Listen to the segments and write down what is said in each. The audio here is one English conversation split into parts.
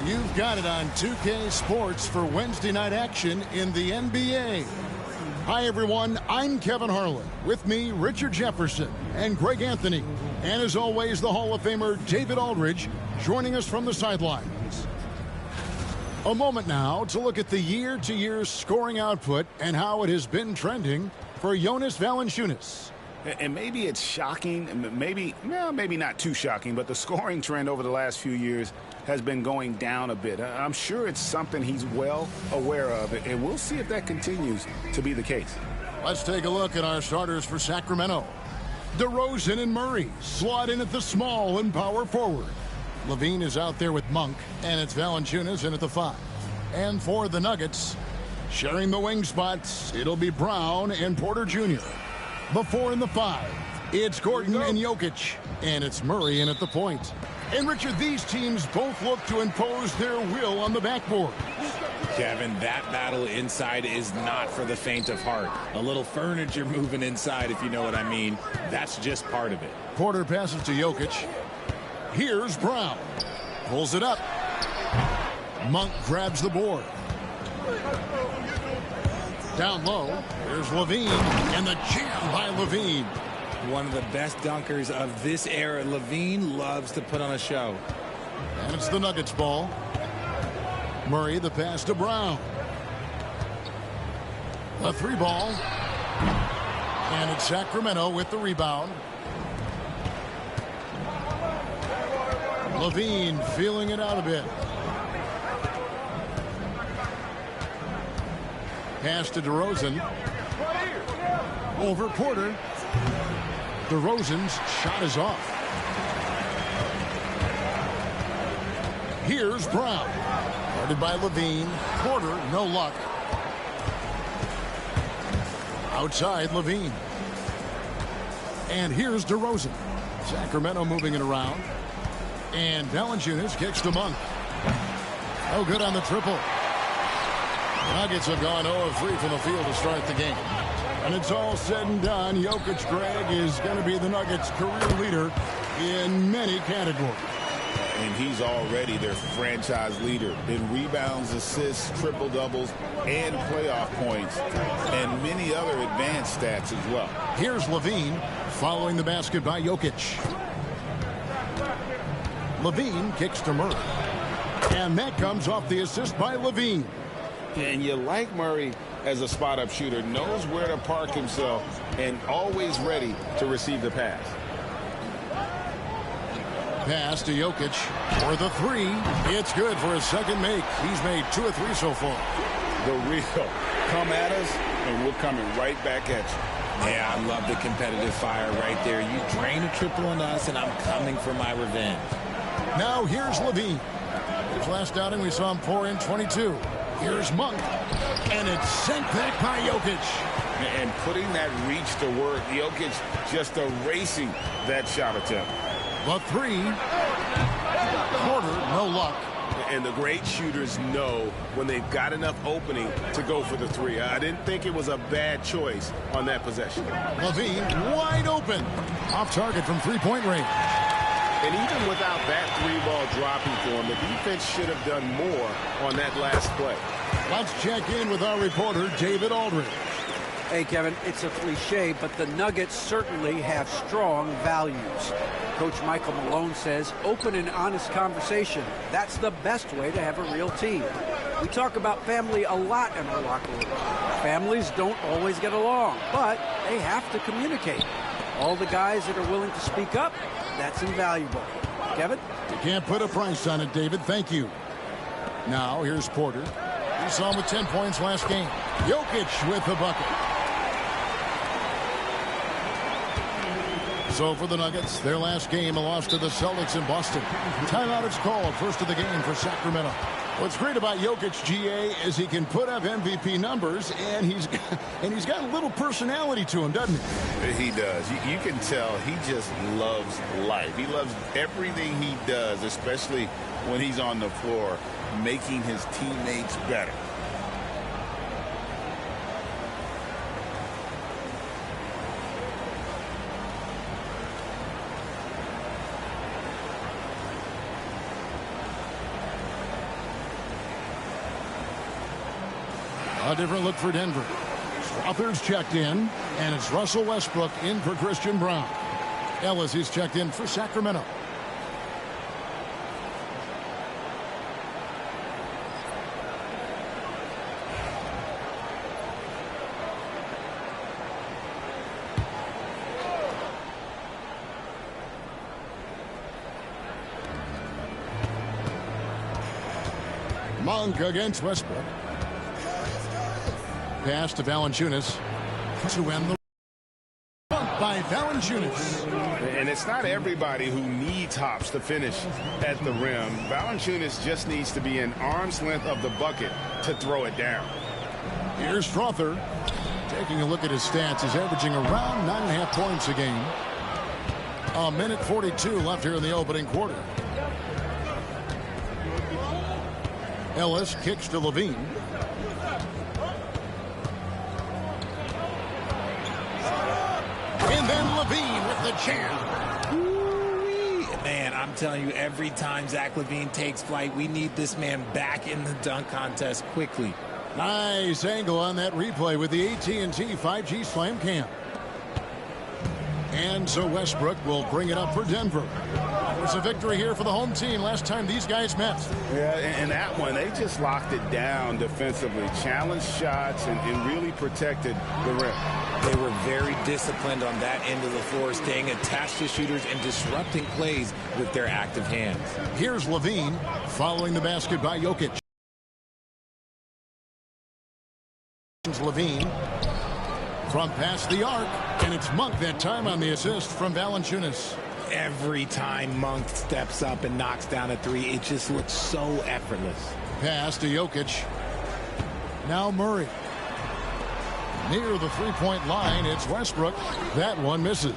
You've got it on 2K Sports for Wednesday night action in the NBA. Hi, everyone. I'm Kevin Harlan. With me, Richard Jefferson and Greg Anthony. And as always, the Hall of Famer David Aldridge joining us from the sidelines. A moment now to look at the year-to-year scoring output and how it has been trending for Jonas Valanciunas. And maybe it's shocking, maybe not too shocking, but the scoring trend over the last few years has been going down a bit. I'm sure it's something he's well aware of, and we'll see if that continues to be the case. Let's take a look at our starters for Sacramento. DeRozan and Murray slot in at the small and power forward. Levine is out there with Monk, and it's Valanciunas in at the 5. And for the Nuggets, sharing the wing spots, it'll be Brown and Porter Jr. The 4 and the 5, it's Gordon and Jokic, and it's Murray in at the point. And Richard, these teams both look to impose their will on the backboard. Kevin, that battle inside is not for the faint of heart. A little furniture moving inside, if you know what I mean. That's just part of it. Porter passes to Jokic. Here's Brown. Pulls it up. Monk grabs the board. Down low, here's Levine, and the jam by Levine. One of the best dunkers of this era. Levine loves to put on a show. And it's the Nuggets ball. Murray, the pass to Brown. The 3 ball. And it's Sacramento with the rebound. Levine feeling it out a bit. Pass to DeRozan. Over Porter. DeRozan's shot is off. Here's Brown. Guarded by Levine. Porter, no luck. Outside Levine. And here's DeRozan. Sacramento moving it around. And Valanciunas kicks to Monk. Oh, good on the triple. The Nuggets have gone 0 of 3 from the field to start the game. And it's all said and done, Jokic, Greg, is going to be the Nuggets' career leader in many categories. And he's already their franchise leader in rebounds, assists, triple-doubles, and playoff points, and many other advanced stats as well. Here's Levine following the basket by Jokic. Levine kicks to Murray. And that comes off the assist by Levine. And you like Murray as a spot-up shooter, knows where to park himself, and always ready to receive the pass. Pass to Jokic for the 3. It's good for his second make. He's made 2 of 3 so far. The real. Come at us, and we're coming right back at you. Yeah, I love the competitive fire right there. You drain a triple on us, and I'm coming for my revenge. Now here's Levine. His last outing, we saw him pour in 22. Here's Monk. And it's sent back by Jokic. And putting that reach to work, Jokic just erasing that shot attempt. The 3. Porter, no luck. And the great shooters know when they've got enough opening to go for the 3. I didn't think it was a bad choice on that possession. Levine wide open. Off target from three-point range. And even without that 3-ball dropping for him, the defense should have done more on that last play. Let's check in with our reporter, David Aldridge. Hey, Kevin, it's a cliche, but the Nuggets certainly have strong values. Coach Michael Malone says open and honest conversation. That's the best way to have a real team. We talk about family a lot in our locker room. Families don't always get along, but they have to communicate. All the guys that are willing to speak up, that's invaluable. Kevin? You can't put a price on it, David. Thank you. Now, here's Porter. We saw him with 10 points last game. Jokic with the bucket. So for the Nuggets, their last game, a loss to the Celtics in Boston. Timeout is called, first of the game for Sacramento. What's great about Jokic, GA, is he can put up MVP numbers, and he's got a little personality to him, doesn't he? He does. You can tell he just loves life. He loves everything he does, especially when he's on the floor, making his teammates better. A different look for Denver. Strother's checked in, and it's Russell Westbrook in for Christian Brown. Ellis is checked in for Sacramento. Monk against Westbrook. Pass to Valanciunas to end the by Valanciunas. And it's not everybody who needs hops to finish at the rim. Valanciunas just needs to be an arm's length of the bucket to throw it down. Here's Strother. Taking a look at his stats, he's averaging around 9.5 points a game. A minute 42 left here in the opening quarter. Ellis kicks to Levine. And then Levine with the jam. Man, I'm telling you, every time Zach LaVine takes flight, we need this man back in the dunk contest quickly. Nice angle on that replay with the AT&T 5G Slam Cam. And so Westbrook will bring it up for Denver. There's a victory here for the home team last time these guys met. Yeah, and that one, they just locked it down defensively. Challenged shots and really protected the rim. They were very disciplined on that end of the floor, staying attached to shooters and disrupting plays with their active hands. Here's Levine following the basket by Jokic. Levine from past the arc, and it's Monk that time on the assist from Valanciunas. Every time Monk steps up and knocks down a three, it just looks so effortless. Pass to Jokic. Now Murray. Near the three-point line, it's Westbrook. That one misses.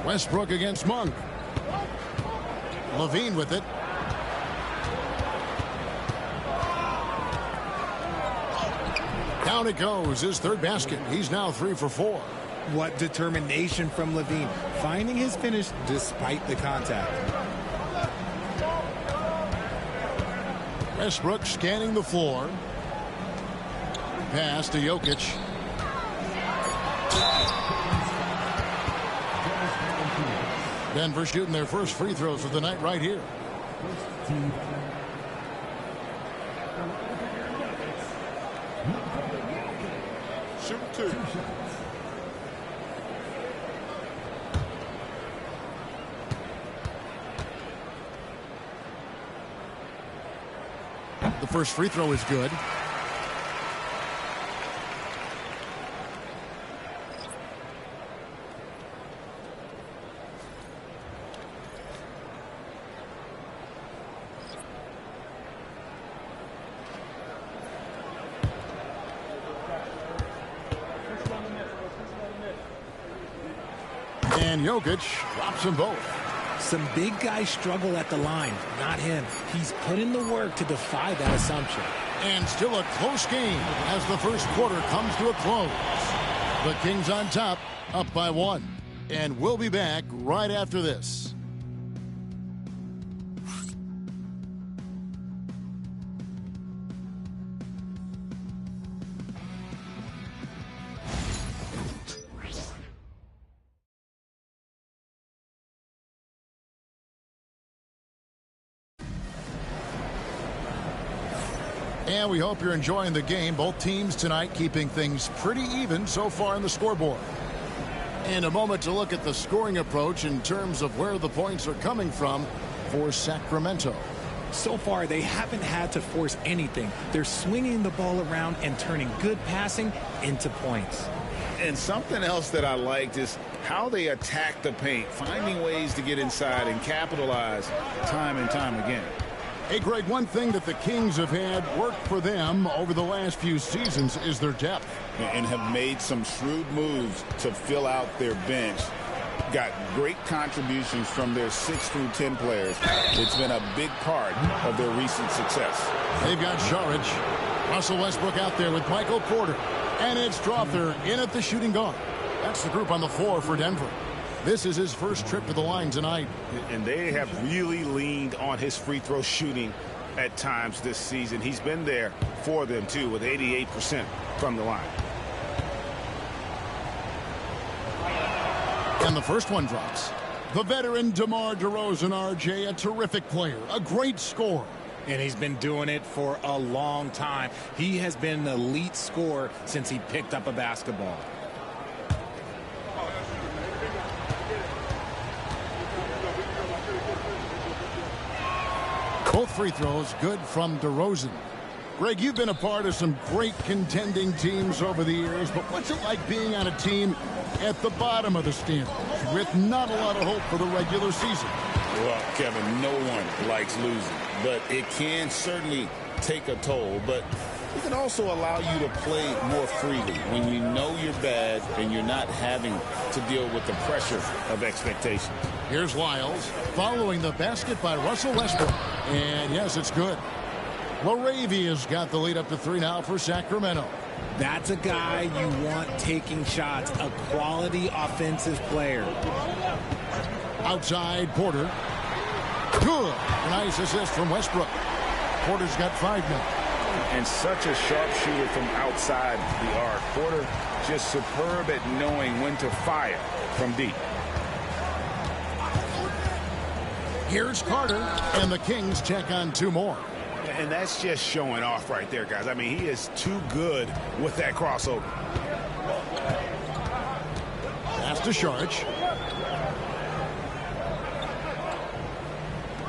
Westbrook against Monk. Levine with it. Down it goes, his third basket. He's now 3 for 4. What determination from Levine, finding his finish despite the contact. Westbrook scanning the floor. Pass to Jokic. Denver shooting their first free throws of the night right here. Shoot two. The first free throw is good. And Jokic drops them both. Some big guys struggle at the line, not him. He's put in the work to defy that assumption. And still a close game as the first quarter comes to a close. The Kings on top, up by 1. And we'll be back right after this. And we hope you're enjoying the game. Both teams tonight keeping things pretty even so far in the scoreboard. And a moment to look at the scoring approach in terms of where the points are coming from for Sacramento. So far, they haven't had to force anything. They're swinging the ball around and turning good passing into points. And something else that I liked is how they attack the paint, finding ways to get inside and capitalize time and time again. Hey, Greg, one thing that the Kings have had work for them over the last few seasons is their depth. And have made some shrewd moves to fill out their bench. Got great contributions from their 6 through 10 players. It's been a big part of their recent success. They've got Saric, Russell Westbrook out there with Michael Porter. And it's Strother in at the shooting guard. That's the group on the floor for Denver. This is his first trip to the line tonight. And they have really leaned on his free throw shooting at times this season. He's been there for them, too, with 88% from the line. And the first one drops. The veteran DeMar DeRozan, RJ, a terrific player, a great scorer. And he's been doing it for a long time. He has been an elite scorer since he picked up a basketball. Both free throws good from DeRozan. Greg, you've been a part of some great contending teams over the years, but what's it like being on a team at the bottom of the standings with not a lot of hope for the regular season? Well, Kevin, no one likes losing, but it can certainly take a toll. But it can also allow you to play more freely when you know you're bad and you're not having to deal with the pressure of expectations. Here's Lyles following the basket by Russell Westbrook. And yes, it's good. Laravia's got the lead up to 3 now for Sacramento. That's a guy you want taking shots, a quality offensive player. Outside, Porter. Good. Nice assist from Westbrook. Porter's got 5 now. And such a sharpshooter from outside the arc. Porter just superb at knowing when to fire from deep. Here's Carter, and the Kings check on 2 more. And that's just showing off right there, guys. I mean, he is too good with that crossover. Pass to Sharch.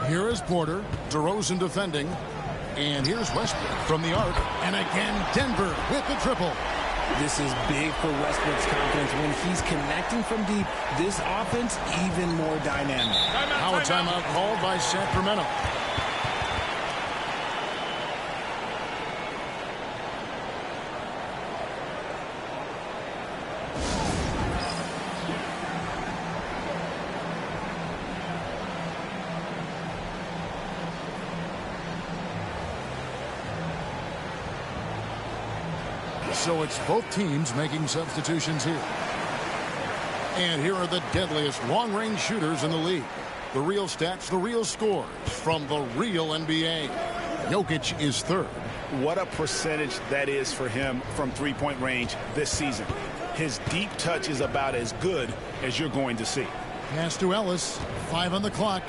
Here is Porter. DeRozan defending. And here's Westbrook from the arc. And again, Denver with the triple. This is big for Westbrook's confidence. When he's connecting from deep, this offense even more dynamic. Now a timeout called by Sacramento. So it's both teams making substitutions here. And here are the deadliest long-range shooters in the league. The real stats, the real scores from the real NBA. Jokic is 3rd. What a percentage that is for him from three-point range this season. His deep touch is about as good as you're going to see. Pass to Ellis. 5 on the clock.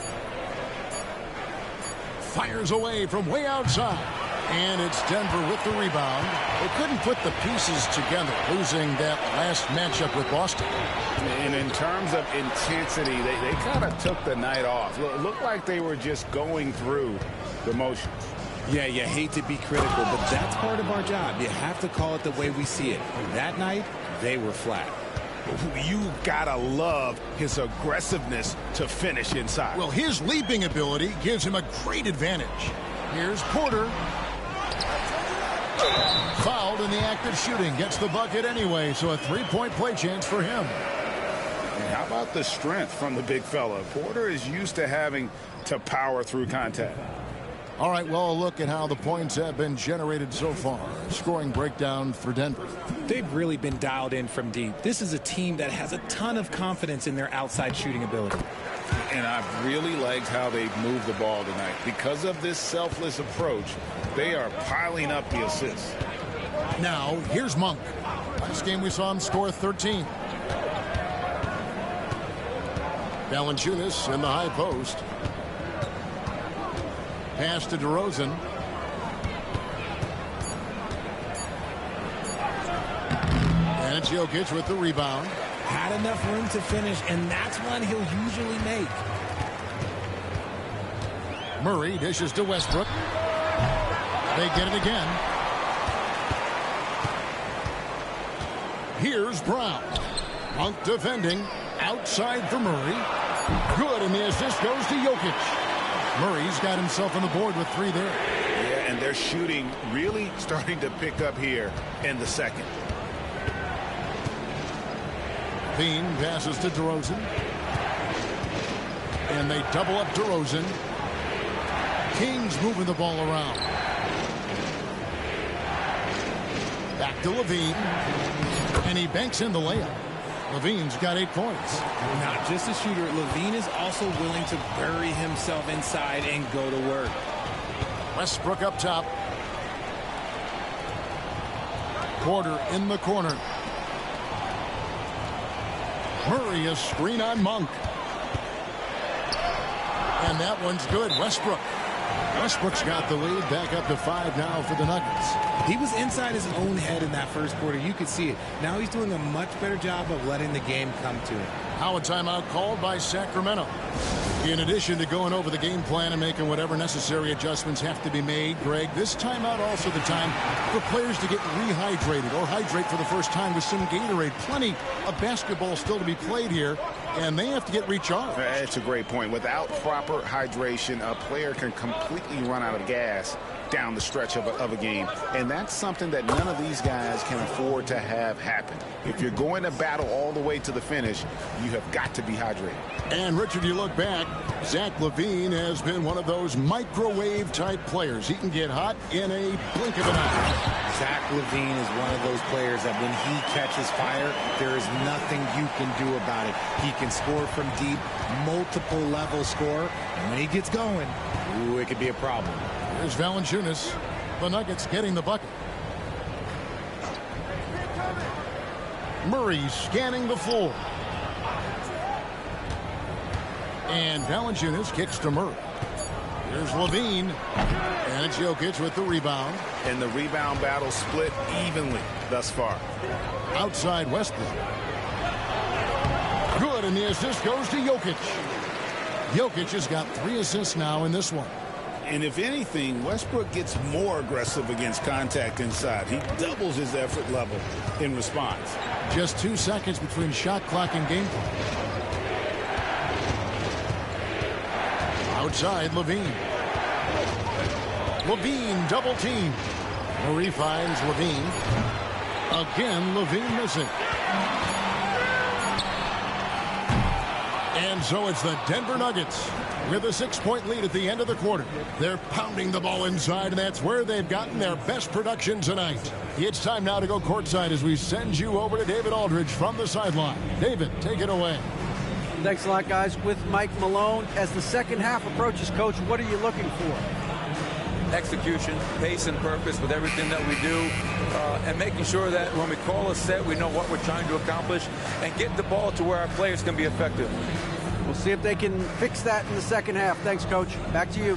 Fires away from way outside. And it's Denver with the rebound. They couldn't put the pieces together, losing that last matchup with Boston. And in terms of intensity, they kind of took the night off. Looked like they were just going through the motions. Yeah, you hate to be critical, but that's part of our job. You have to call it the way we see it. That night, they were flat. You gotta love his aggressiveness to finish inside. Well, his leaping ability gives him a great advantage. Here's Porter. Fouled in the act of shooting. Gets the bucket anyway, so a 3-point play chance for him. And how about the strength from the big fella? Porter is used to having to power through contact. All right, well, a look at how the points have been generated so far. Scoring breakdown for Denver. They've really been dialed in from deep. This is a team that has a ton of confidence in their outside shooting ability. And I've really liked how they've moved the ball tonight. Because of this selfless approach, they are piling up the assists. Now, here's Monk. Last game we saw him score 13. Valanciunas in the high post. Pass to DeRozan. And it's Jokic with the rebound. Had enough room to finish, and that's one he'll usually make. Murray dishes to Westbrook. They get it again. Here's Brown. Monk defending. Outside for Murray. Good, and the assist goes to Jokic. Murray's got himself on the board with 3 there. Yeah, and their shooting really starting to pick up here in the second. Bean passes to DeRozan. And they double up DeRozan. Kings moving the ball around. Back to Levine. And he banks in the layup. Levine's got 8 points. Not just a shooter, Levine is also willing to bury himself inside and go to work. Westbrook up top. Porter in the corner. Murray, a screen on Monk. And that one's good. Westbrook's got the lead. Back up to 5 now for the Nuggets. He was inside his own head in that first quarter. You could see it. Now he's doing a much better job of letting the game come to him. Now a timeout called by Sacramento. In addition to going over the game plan and making whatever necessary adjustments have to be made, Greg, this timeout also the time for players to get rehydrated or hydrate for the first time with some Gatorade. Plenty of basketball still to be played here, and they have to get recharged. That's a great point. Without proper hydration, a player can completely run out of gas down the stretch of a game. And that's something that none of these guys can afford to have happen. If you're going to battle all the way to the finish, you have got to be hydrated. And, Richard, you look back, Zach LaVine has been one of those microwave-type players. He can get hot in a blink of an eye. Zach LaVine is one of those players that when he catches fire, there is nothing you can do about it. He can score from deep, multiple level score, and when he gets going, ooh, it could be a problem. Here's Valanciunas. The Nuggets getting the bucket. Murray scanning the floor. And Valanciunas kicks to Murray. Here's LaVine. And it's Jokic with the rebound. And the rebound battle split evenly thus far. Outside Westbrook. Good, and the assist goes to Jokic. Jokic has got 3 assists now in this one. And if anything, Westbrook gets more aggressive against contact inside. He doubles his effort level in response. Just 2 seconds between shot clock and gameplay. Outside, LaVine. LaVine double team. Murray finds LaVine. Again, LaVine missing. And so it's the Denver Nuggets with a 6-point lead at the end of the quarter. They're pounding the ball inside, and that's where they've gotten their best production tonight. It's time now to go courtside as we send you over to David Aldridge from the sideline. David, take it away. Thanks a lot, guys. With Mike Malone, as the second half approaches, Coach, what are you looking for? Execution, pace, and purpose with everything that we do, and making sure that when we call a set, we know what we're trying to accomplish, and get the ball to where our players can be effective. We'll see if they can fix that in the second half. Thanks, Coach. Back to you.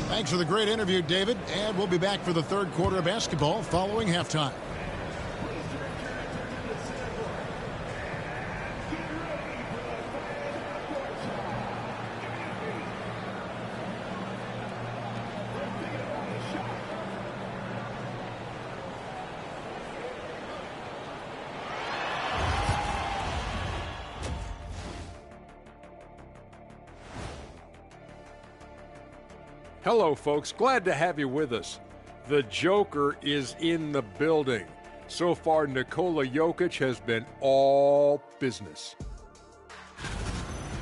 Thanks for the great interview, David. And we'll be back for the third quarter of basketball following halftime. Hello, folks. Glad to have you with us. The Joker is in the building. So far, Nikola Jokic has been all business.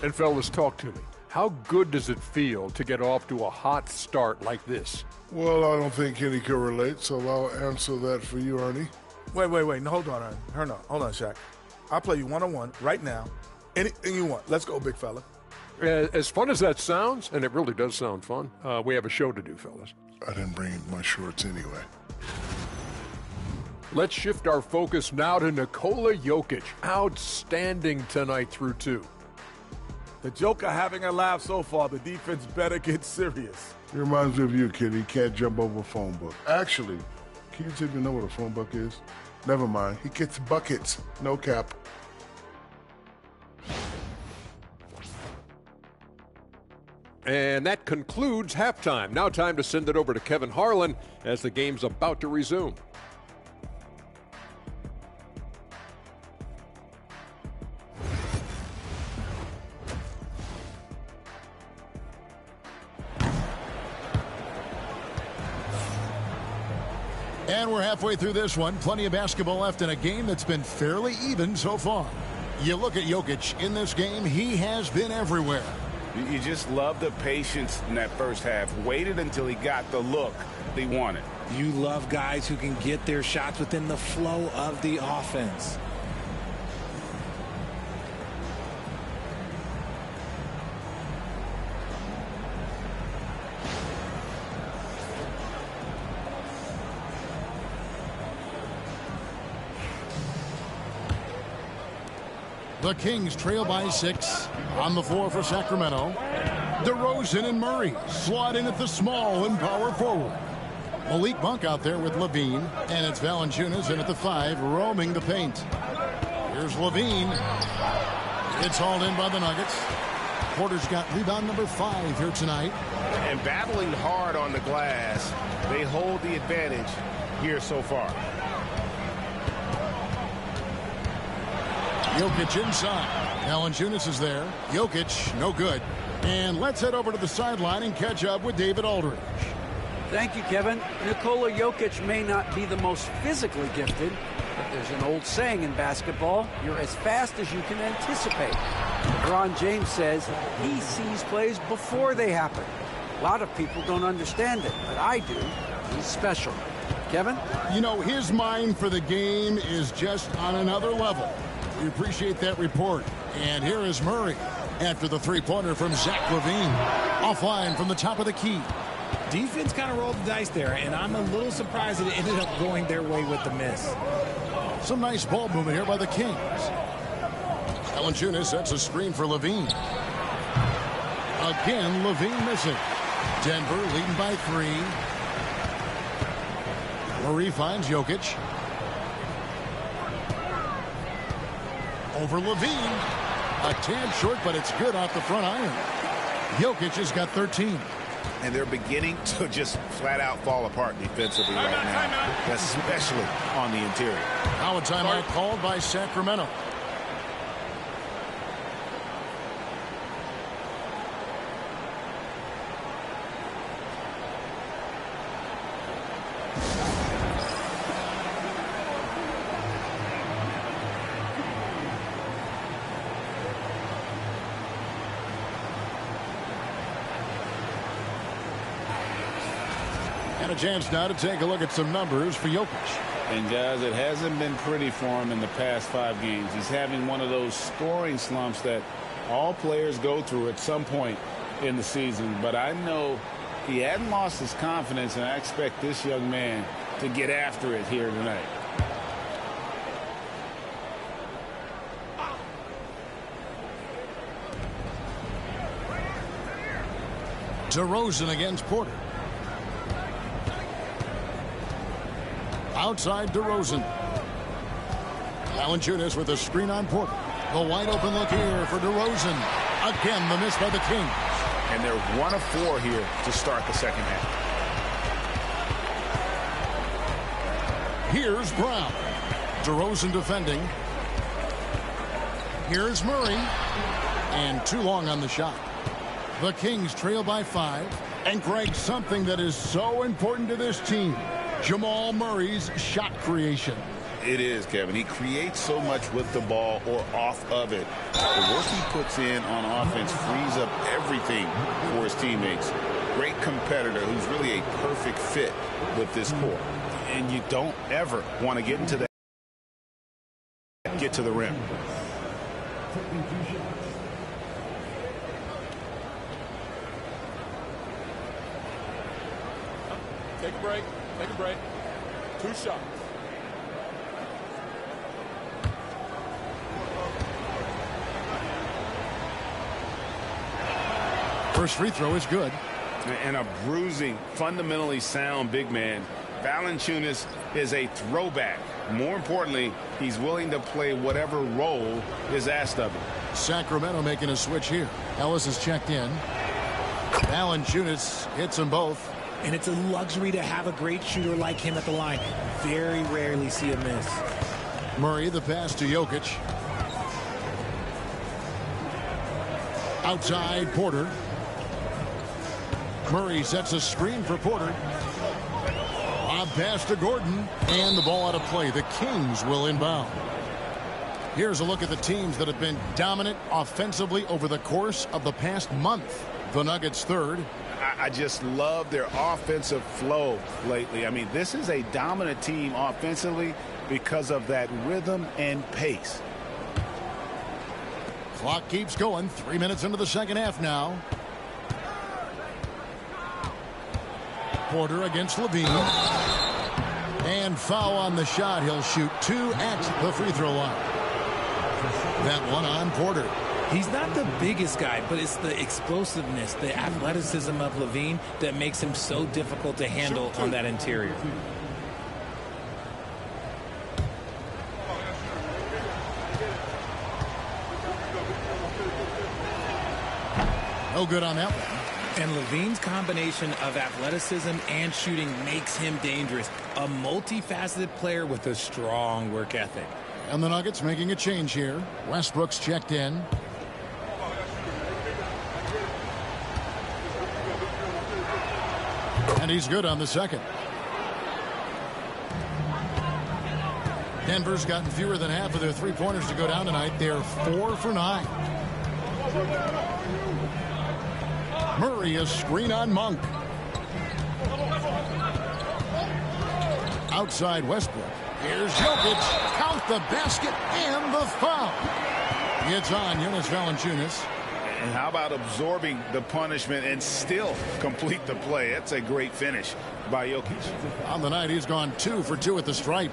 And fellas, talk to me. How good does it feel to get off to a hot start like this? Well, I don't think Kenny can relate, so I'll answer that for you, Ernie. Wait. No, hold on, Ernie. Hold on, Shaq. I'll play you one-on-one right now. Anything you want. Let's go, big fella. As fun as that sounds, and it really does sound fun, we have a show to do, fellas. I didn't bring my shorts anyway. Let's shift our focus now to Nikola Jokic. Outstanding tonight through 2. The Joker having a laugh so far. The defense better get serious. It reminds me of you, kid. He can't jump over a phone book. Actually, kids even know what a phone book is. Never mind. He gets buckets. No cap. And that concludes halftime. Now time to send it over to Kevin Harlan as the game's about to resume. And we're halfway through this one. Plenty of basketball left in a game that's been fairly even so far. You look at Jokic in this game, he has been everywhere. You just love the patience in that first half. Waited until he got the look he wanted. You love guys who can get their shots within the flow of the offense. The Kings trail by 6. On the floor for Sacramento, DeRozan and Murray slot in at the small and power forward. Malik Monk out there with Levine, and it's Valanciunas in at the 5, roaming the paint. Here's Levine. It's hauled in by the Nuggets. Porter's got rebound number 5 here tonight. And battling hard on the glass, they hold the advantage here so far. Jokic inside. Valanciunas is there. Jokic, no good. And let's head over to the sideline and catch up with David Aldridge. Thank you, Kevin. Nikola Jokic may not be the most physically gifted, but there's an old saying in basketball, you're as fast as you can anticipate. LeBron James says he sees plays before they happen. A lot of people don't understand it, but I do. He's special. Kevin? You know, his mind for the game is just on another level. We appreciate that report. And here is Murray after the three-pointer from Zach LaVine. Offline from the top of the key. Defense kind of rolled the dice there, and I'm a little surprised that it ended up going their way with the miss. Some nice ball movement here by the Kings. Valanciunas sets a screen for LaVine. Again, LaVine missing. Denver leading by 3. Murray finds Jokic. Over LaVine. A tad short, but it's good off the front iron. Jokic has got 13. And they're beginning to just flat out fall apart defensively right now, especially on the interior. Now a timeout called by Sacramento. A chance now to take a look at some numbers for Jokic. And guys, it hasn't been pretty for him in the past 5 games. He's having one of those scoring slumps that all players go through at some point in the season. But I know he hadn't lost his confidence, and I expect this young man to get after it here tonight. DeRozan against Porter. Outside DeRozan. Valanciunas with a screen on Porter. The wide open look here for DeRozan. Again, the miss by the Kings. And they're 1 of 4 here to start the second half. Here's Brown. DeRozan defending. Here's Murray. And too long on the shot. The Kings trail by 5. And Greg, something that is so important to this team. Jamal Murray's shot creation. It is, Kevin. He creates so much with the ball or off of it. The work he puts in on offense frees up everything for his teammates. Great competitor who's really a perfect fit with this core. And you don't ever want to get into that. Get to the rim. Take a break. Take a break. 2 shots. First free throw is good. And a bruising, fundamentally sound big man. Valanciunas is a throwback. More importantly, he's willing to play whatever role is asked of him. Sacramento making a switch here. Ellis is checked in. Valanciunas hits them both. And it's a luxury to have a great shooter like him at the line. Very rarely see a miss. Murray, the pass to Jokic. Outside, Porter. Murray sets a screen for Porter. Lob pass to Gordon. And the ball out of play. The Kings will inbound. Here's a look at the teams that have been dominant offensively over the course of the past month. The Nuggets third. I just love their offensive flow lately. I mean, this is a dominant team offensively because of that rhythm and pace. Clock keeps going. 3 minutes into the second half now. Porter against Levine. And foul on the shot. He'll shoot 2 at the free throw line. That one on Porter. He's not the biggest guy, but it's the explosiveness, the athleticism of Levine that makes him so difficult to handle on that interior. No good on that one. And Levine's combination of athleticism and shooting makes him dangerous. A multifaceted player with a strong work ethic. And the Nuggets making a change here. Westbrook's checked in. And he's good on the second. Denver's gotten fewer than half of their three-pointers to go down tonight. They're 4 for 9. Murray, a screen on Monk. Outside Westbrook. Here's Jokic. Count the basket and the foul. It's on Jonas Valanciunas. And how about absorbing the punishment and still complete the play? That's a great finish by Jokic. On the night, he's gone 2 for 2 at the stripe.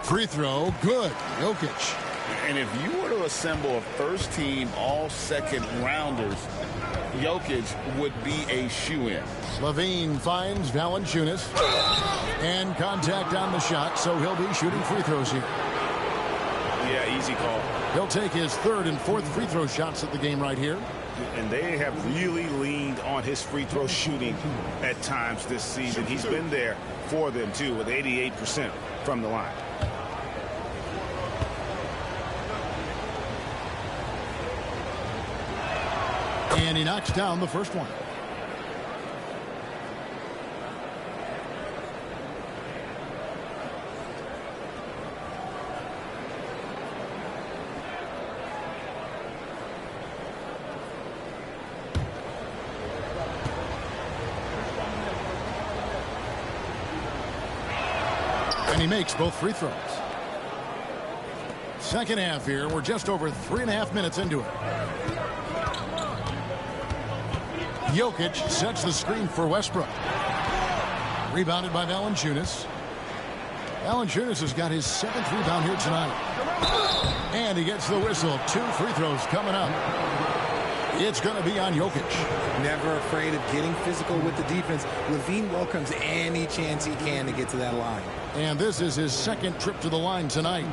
Free throw, good. Jokic. And if you were to assemble a first-team all-second rounders, Jokic would be a shoo-in. Levine finds Valanciunas. And contact on the shot, so he'll be shooting free throws here. Yeah, easy call. He'll take his third and fourth free throw shots at the game right here. And they have really leaned on his free throw shooting at times this season. He's been there for them, too, with 88% from the line. And he knocks down the first one. And he makes both free throws. Second half here. We're just over 3.5 minutes into it. Jokic sets the screen for Westbrook. Rebounded by Valanciunas. Valanciunas has got his 7th rebound here tonight. And he gets the whistle. 2 free throws coming up. It's going to be on Jokic. Never afraid of getting physical with the defense. Levine welcomes any chance he can to get to that line. And this is his second trip to the line tonight.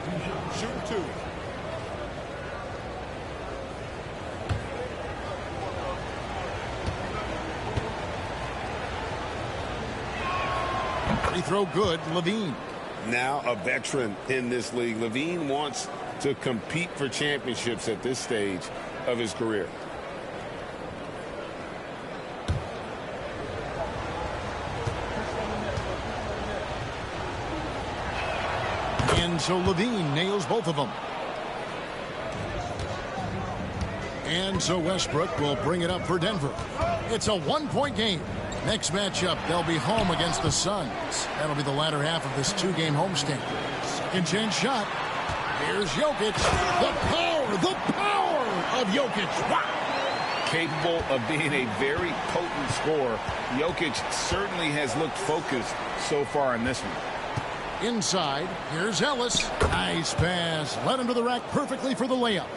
Shoot 2. Free throw good, Levine. Now a veteran in this league, Levine wants to compete for championships at this stage of his career. And so Levine nails both of them. And so Westbrook will bring it up for Denver. It's a 1-point game. Next matchup, they'll be home against the Suns. That'll be the latter half of this 2-game homestand. Second chance shot. Here's Jokic. The power of Jokic. Wow. Capable of being a very potent scorer, Jokic certainly has looked focused so far in this one. Inside, here's Ellis. Nice pass. Led him to the rack perfectly for the layup.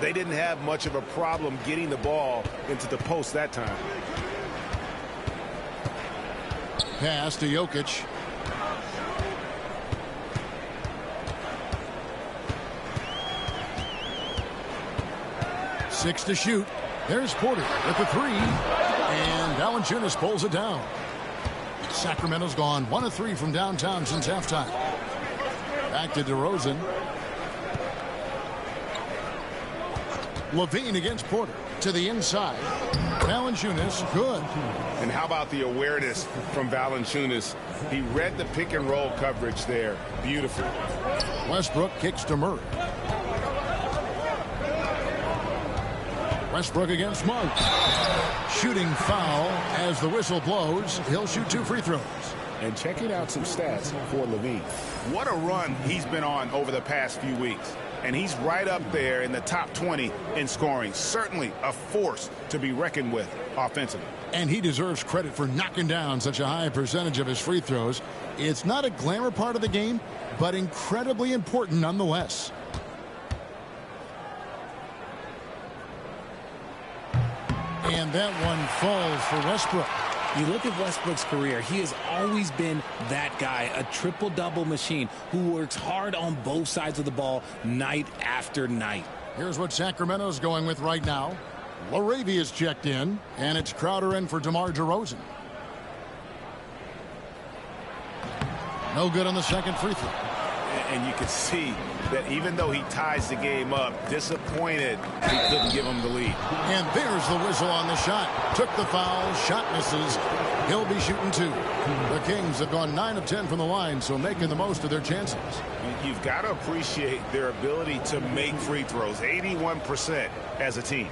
They didn't have much of a problem getting the ball into the post that time. Pass to Jokic. Six to shoot. There's Porter with the 3. And Valanciunas pulls it down. Sacramento's gone 1 of 3 from downtown since halftime. Back to DeRozan. Levine against Porter. To the inside. Valanciunas, good. And how about the awareness from Valanciunas? He read the pick and roll coverage there. Beautiful. Westbrook kicks to Murray. Westbrook against Monk. Shooting foul as the whistle blows. He'll shoot 2 free throws. And checking out some stats for Levine. What a run he's been on over the past few weeks. And he's right up there in the top 20 in scoring. Certainly a force to be reckoned with offensively. And he deserves credit for knocking down such a high percentage of his free throws. It's not a glamour part of the game, but incredibly important nonetheless. And that one falls for Westbrook. You look at Westbrook's career, he has always been that guy, a triple-double machine who works hard on both sides of the ball night after night. Here's what Sacramento's going with right now. LaRavia's checked in, and it's Crowder in for DeMar DeRozan. No good on the second free throw. And you can see that even though he ties the game up, disappointed he couldn't give him the lead. And there's the whistle on the shot. Took the foul, shot misses. He'll be shooting 2. The Kings have gone 9 of 10 from the line, so making the most of their chances. You've got to appreciate their ability to make free throws, 81% as a team.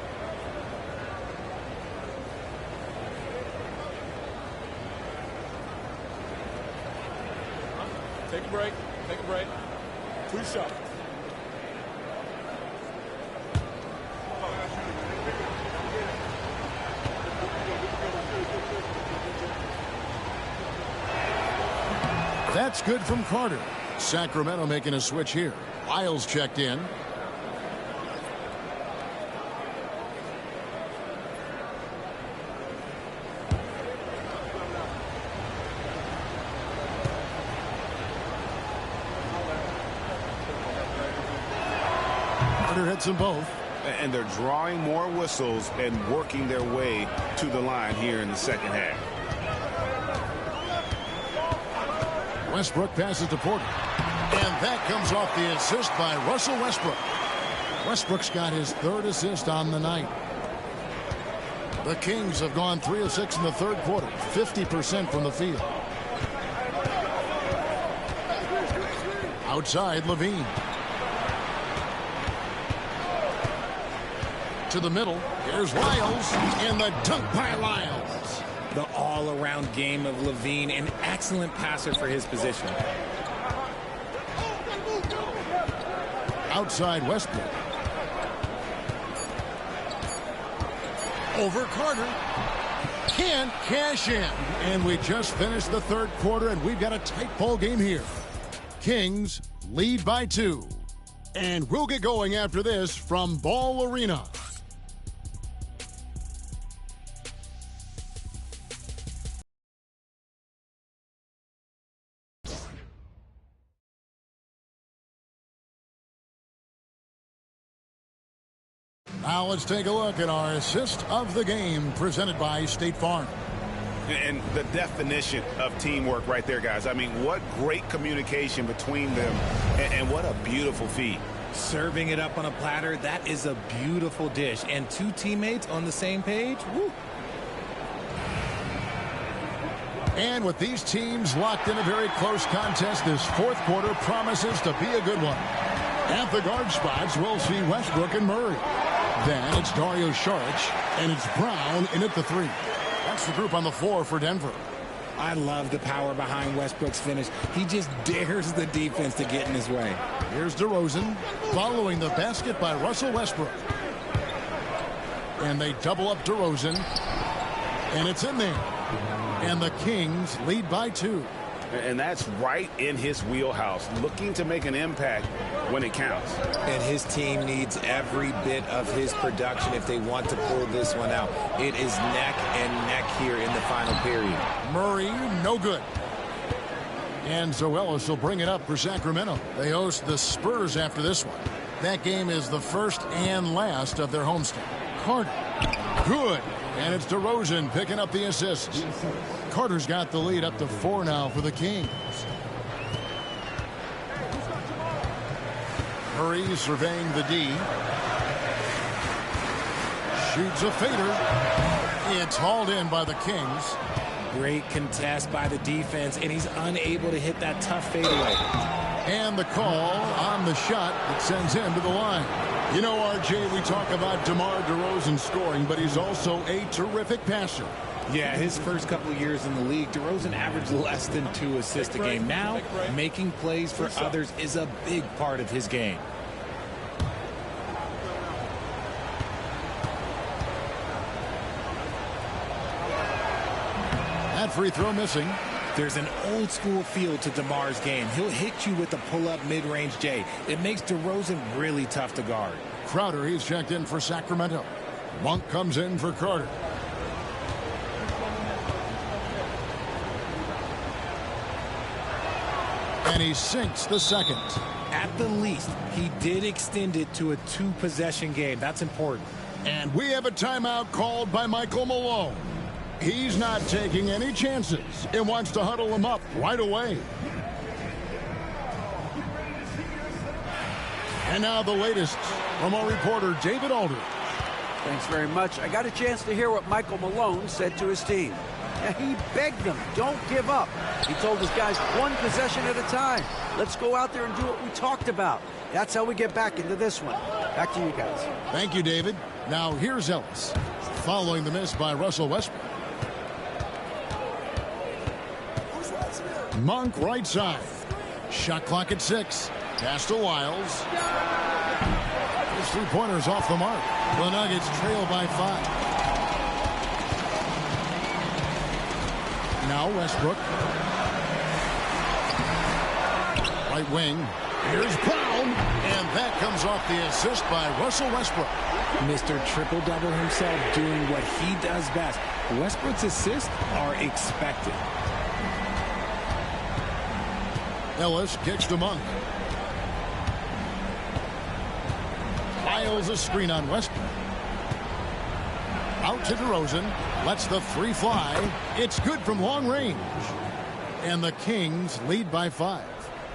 Take a break. Take a break. 2 shots. That's good from Carter. Sacramento making a switch here. Lyles checked in. Carter hits them both. And they're drawing more whistles and working their way to the line here in the second half. Westbrook passes to Porter. And that comes off the assist by Russell Westbrook. Westbrook's got his 3rd assist on the night. The Kings have gone 3 of 6 in the 3rd quarter, 50% from the field. Outside, Levine. To the middle. Here's Lyles, and the dunk by Lyles. The all-around game of Levine, an excellent passer for his position. Outside Westbrook. Over Carter. Can't cash in. And we just finished the 3rd quarter, and we've got a tight ball game here. Kings lead by 2. And we'll get going after this from Ball Arena. Now let's take a look at our assist of the game presented by State Farm. And the definition of teamwork right there, guys. I mean, what great communication between them, and what a beautiful feed. Serving it up on a platter, that is a beautiful dish. And 2 teammates on the same page, woo. And with these teams locked in a very close contest, this 4th quarter promises to be a good one. At the guard spots, we'll see Westbrook and Murray. Then it's Dario Saric, and it's Brown in at the 3. That's the group on the floor for Denver. I love the power behind Westbrook's finish. He just dares the defense to get in his way. Here's DeRozan following the basket by Russell Westbrook. And they double up DeRozan. And it's in there. And the Kings lead by 2. And that's right in his wheelhouse, looking to make an impact when it counts. And his team needs every bit of his production if they want to pull this one out. It is neck and neck here in the final period. Murray, no good. And Zoelis will bring it up for Sacramento. They host the Spurs after this one. That game is the first and last of their homestand. Carter, good. And it's DeRozan picking up the assists. Carter's got the lead up to 4 now for the Kings. Murray surveying the D. Shoots a fader. It's hauled in by the Kings. Great contest by the defense, and he's unable to hit that tough fadeaway. And the call on the shot that sends him to the line. You know, RJ, we talk about DeMar DeRozan scoring, but he's also a terrific passer. Yeah, his first couple of years in the league, DeRozan averaged less than 2 assists a game. Now, making plays for others is a big part of his game. That free throw missing. There's an old school feel to DeMar's game. He'll hit you with a pull-up mid-range J. It makes DeRozan really tough to guard. Crowder, he's checked in for Sacramento. Monk comes in for Carter. And he sinks the second. At the least, he did extend it to a 2-possession game. That's important. And we have a timeout called by Michael Malone. He's not taking any chances and wants to huddle him up right away. And now the latest from our reporter, David Aldridge. Thanks very much. I got a chance to hear what Michael Malone said to his team. He begged them, don't give up. He told his guys, 1 possession at a time. Let's go out there and do what we talked about. That's how we get back into this one. Back to you guys. Thank you, David. Now here's Ellis, following the miss by Russell Westbrook. Monk right side. Shot clock at 6. Pass to Wiles. His three-pointer's off the mark. The Nuggets trail by 5. Now Westbrook. Right wing. Here's Brown. And that comes off the assist by Russell Westbrook. Mr. Triple-Double himself doing what he does best. Westbrook's assists are expected. Ellis kicks to Monk. Files a screen on Westbrook. Out to DeRozan. Lets the 3 fly. It's good from long range. And the Kings lead by 5.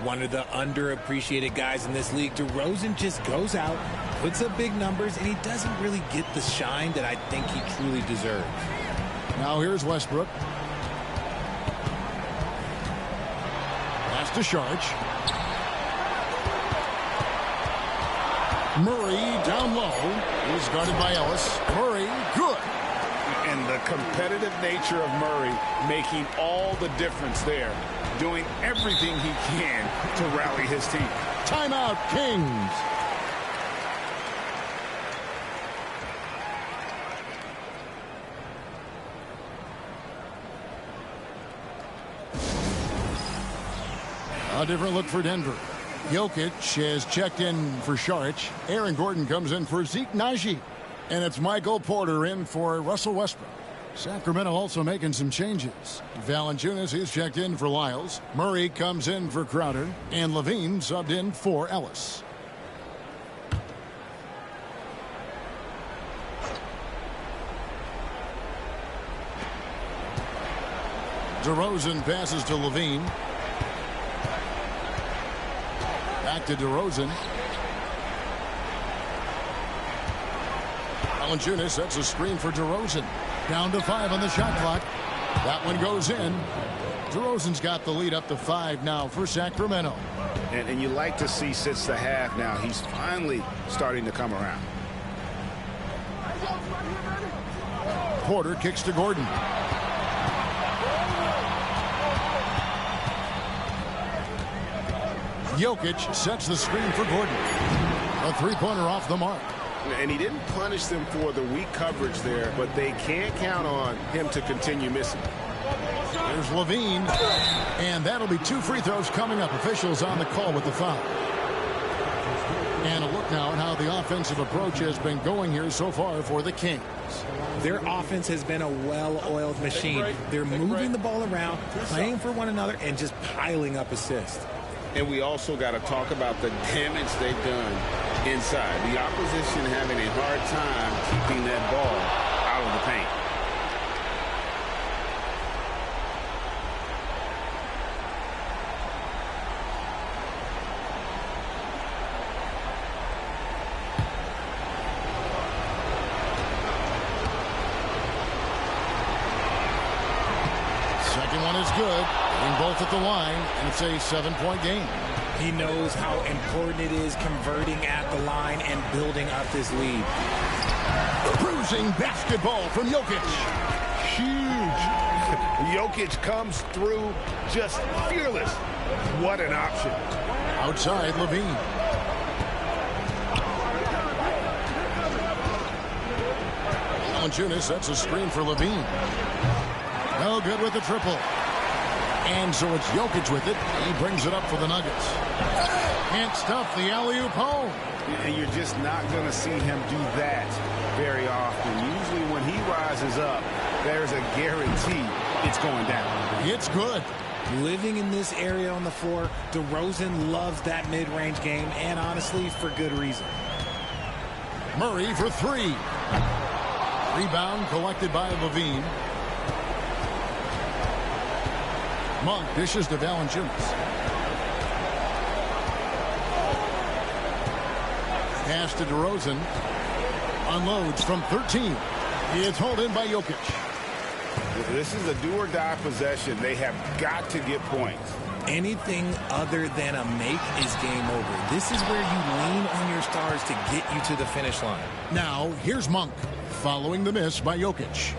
One of the underappreciated guys in this league. DeRozan just goes out, puts up big numbers, and he doesn't really get the shine that I think he truly deserves. Now here's Westbrook. To Sharch. Murray down low. He's guarded by Ellis. Murray, good. And the competitive nature of Murray making all the difference there. Doing everything he can to rally his team. Timeout, Kings. A different look for Denver. Jokic has checked in for Saric. Aaron Gordon comes in for Zeke Naji. And it's Michael Porter in for Russell Westbrook. Sacramento also making some changes. Valanciunas is checked in for Lyles. Murray comes in for Crowder. And Levine subbed in for Ellis. DeRozan passes to Levine. Back to DeRozan. Valanciunas sets a screen for DeRozan. Down to 5 on the shot clock. That one goes in. DeRozan's got the lead up to 5 now for Sacramento. And you like to see since the half now, he's finally starting to come around. Porter kicks to Gordon. Jokic sets the screen for Gordon. A three-pointer off the mark. And he didn't punish them for the weak coverage there, but they can't count on him to continue missing. There's Levine. And that'll be 2 free throws coming up. Officials on the call with the foul. And a look now at how the offensive approach has been going here so far for the Kings. Their offense has been a well-oiled machine. They're moving the ball around, playing for one another, and just piling up assists. And we also got to talk about the damage they've done inside. The opposition having a hard time keeping that ball out of the paint. Second one is good. Getting both at the line, and it's a 7-point game. He knows how important it is converting at the line and building up this lead. Bruising basketball from Jokic. Huge. Jokic comes through just fearless. What an option. Outside, Levine. Valanciunas sets a screen for Levine. No good with the triple. And so it's Jokic with it. He brings it up for the Nuggets. Can't stuff the alley-oop home. And you're just not going to see him do that very often. Usually when he rises up, there's a guarantee it's going down. It's good. Living in this area on the floor, DeRozan loves that mid-range game, and honestly, for good reason. Murray for three. Rebound collected by Levine. Monk dishes to Valanciunas. Pass to DeRozan. Unloads from 13. It's hauled in by Jokic. This is a do-or-die possession. They have got to get points. Anything other than a make is game over. This is where you lean on your stars to get you to the finish line. Now, here's Monk, following the miss by Jokic.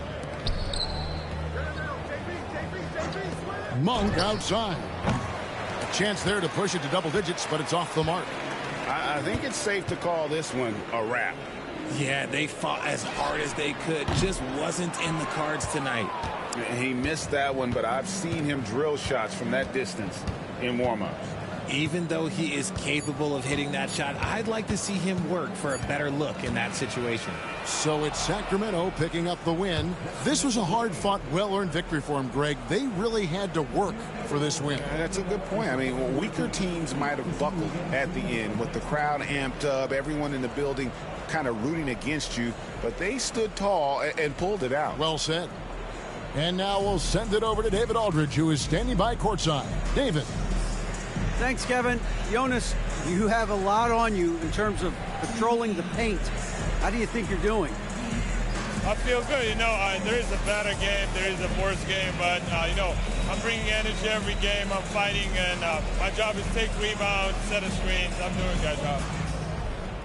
Monk outside. A chance there to push it to double digits, but it's off the mark. I think it's safe to call this one a wrap. Yeah, they fought as hard as they could. Just wasn't in the cards tonight. He missed that one, but I've seen him drill shots from that distance in warm-ups. Even though he is capable of hitting that shot, I'd like to see him work for a better look in that situation. So it's Sacramento picking up the win. This was a hard-fought, well-earned victory for him, Greg. They really had to work for this win. That's a good point. I mean, weaker teams might have buckled at the end with the crowd amped up, everyone in the building kind of rooting against you, but they stood tall and pulled it out. Well said. And now we'll send it over to David Aldridge, who is standing by courtside. David. Thanks, Kevin. Jonas, you have a lot on you in terms of patrolling the paint. How do you think you're doing? I feel good. There is a better game, there is a worse game, but, I'm bringing energy every game. I'm fighting, and my job is take rebounds, set of screens. I'm doing a good job.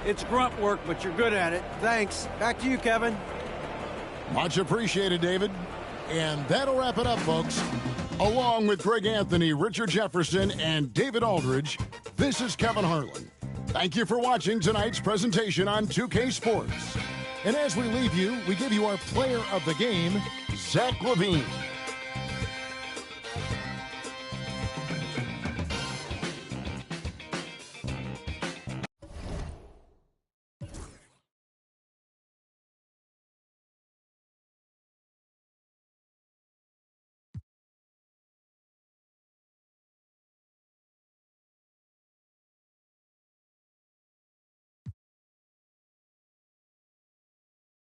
It's grunt work, but you're good at it. Thanks. Back to you, Kevin. Much appreciated, David. And that'll wrap it up, folks. Along with Greg Anthony, Richard Jefferson, and David Aldridge, this is Kevin Harlan. Thank you for watching tonight's presentation on 2K Sports. And as we leave you, we give you our player of the game, Zach LaVine.